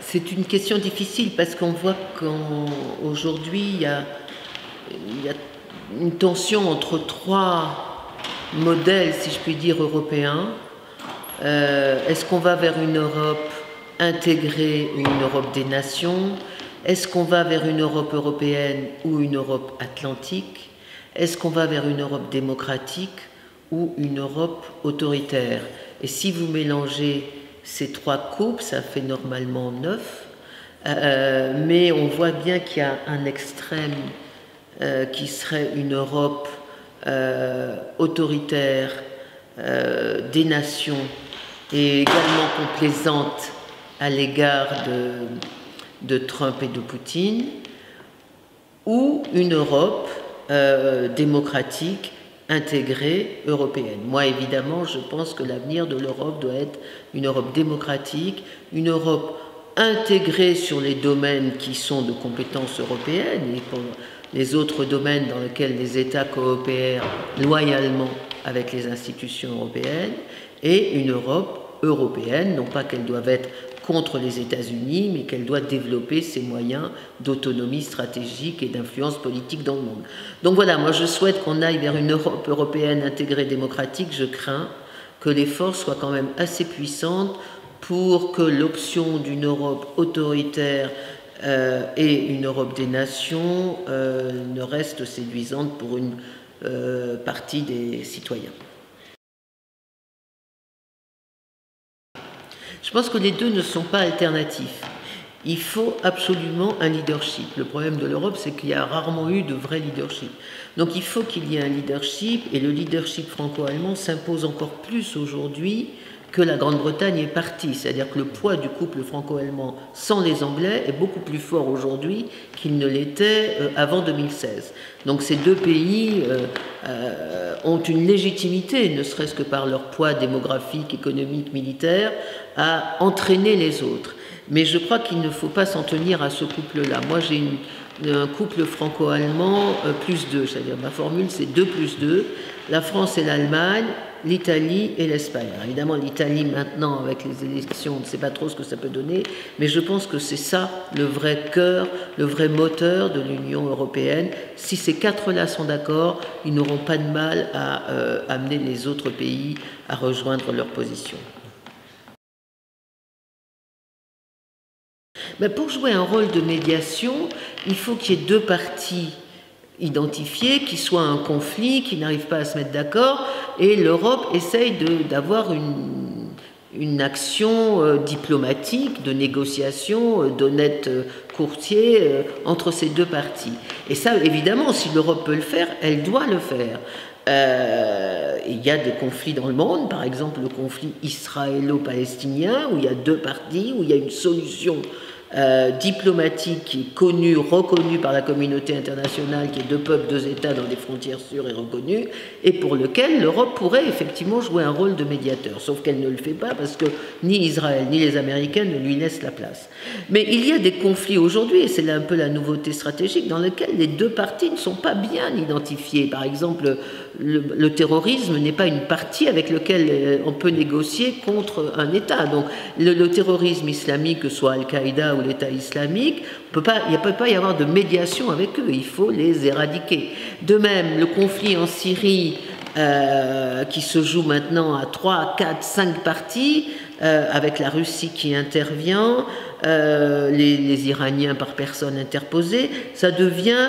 C'est une question difficile parce qu'on voit qu'aujourd'hui, il y a une tension entre trois modèles, si je puis dire, européens. Est-ce qu'on va vers une Europe intégrée ou une Europe des nations? Est-ce qu'on va vers une Europe européenne ou une Europe atlantique? Est-ce qu'on va vers une Europe démocratique ou une Europe autoritaire? Et si vous mélangez ces trois coupes, ça fait normalement 9, mais on voit bien qu'il y a un extrême qui serait une Europe autoritaire des nations et également complaisante à l'égard de Trump et de Poutine, ou une Europe démocratique, intégrée, européenne. Moi, évidemment, je pense que l'avenir de l'Europe doit être une Europe démocratique, une Europe intégrée sur les domaines qui sont de compétences européennes et pour les autres domaines dans lesquels les États coopèrent loyalement avec les institutions européennes, et une Europe européenne, non pas qu'elle doive être contre les États-Unis, mais qu'elle doit développer ses moyens d'autonomie stratégique et d'influence politique dans le monde. Donc voilà, moi je souhaite qu'on aille vers une Europe européenne intégrée démocratique. Je crains que les forces soient quand même assez puissantes pour que l'option d'une Europe autoritaire et une Europe des nations ne reste séduisante pour une partie des citoyens. Je pense que les deux ne sont pas alternatifs. Il faut absolument un leadership. Le problème de l'Europe, c'est qu'il y a rarement eu de vrai leadership. Donc il faut qu'il y ait un leadership, et le leadership franco-allemand s'impose encore plus aujourd'hui que la Grande-Bretagne est partie. C'est-à-dire que le poids du couple franco-allemand sans les Anglais est beaucoup plus fort aujourd'hui qu'il ne l'était avant 2016. Donc ces deux pays ont une légitimité, ne serait-ce que par leur poids démographique, économique, militaire, à entraîner les autres. Mais je crois qu'il ne faut pas s'en tenir à ce couple-là. Moi, j'ai un couple franco-allemand +2, c'est-à-dire ma formule, c'est 2+2, la France et l'Allemagne, l'Italie et l'Espagne. Évidemment, l'Italie, maintenant, avec les élections, on ne sait pas trop ce que ça peut donner, mais je pense que c'est ça le vrai cœur, le vrai moteur de l'Union européenne. Si ces quatre-là sont d'accord, ils n'auront pas de mal à amener les autres pays à rejoindre leur position. Mais pour jouer un rôle de médiation, il faut qu'il y ait deux parties identifiées, qui soient un conflit, qui n'arrivent pas à se mettre d'accord, et l'Europe essaye d'avoir une action diplomatique, de négociation, d'honnêtes courtiers entre ces deux parties. Et ça, évidemment, si l'Europe peut le faire, elle doit le faire. Il y a des conflits dans le monde, par exemple le conflit israélo-palestinien, où il y a deux parties, où il y a une solution diplomatique qui est connue, reconnue par la communauté internationale, qui est deux peuples, deux États dans des frontières sûres et reconnues, et pour lequel l'Europe pourrait effectivement jouer un rôle de médiateur, sauf qu'elle ne le fait pas parce que ni Israël ni les Américains ne lui laissent la place. Mais il y a des conflits aujourd'hui, et c'est là un peu la nouveauté stratégique, dans lesquels les deux parties ne sont pas bien identifiées. Par exemple, le terrorisme n'est pas une partie avec laquelle on peut négocier contre un État. Donc le terrorisme islamique, que ce soit Al-Qaïda ou l'État islamique, il ne peut pas y avoir de médiation avec eux, il faut les éradiquer. De même, le conflit en Syrie, qui se joue maintenant à 3, 4, 5 parties, avec la Russie qui intervient, les Iraniens par personne interposée, ça devient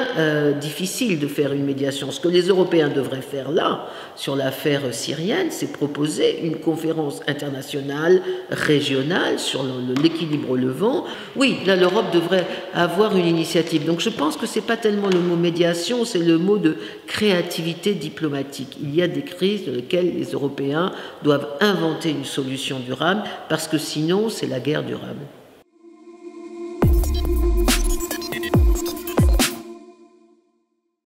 difficile de faire une médiation. Ce que les Européens devraient faire là, sur l'affaire syrienne, c'est proposer une conférence internationale, régionale, sur l'équilibre au Levant. Oui, là, l'Europe devrait avoir une initiative. Donc je pense que ce n'est pas tellement le mot médiation, c'est le mot de créativité diplomatique. Il y a des crises dans lesquelles les Européens doivent inventer une solution durable, parce que sinon, c'est la guerre durable.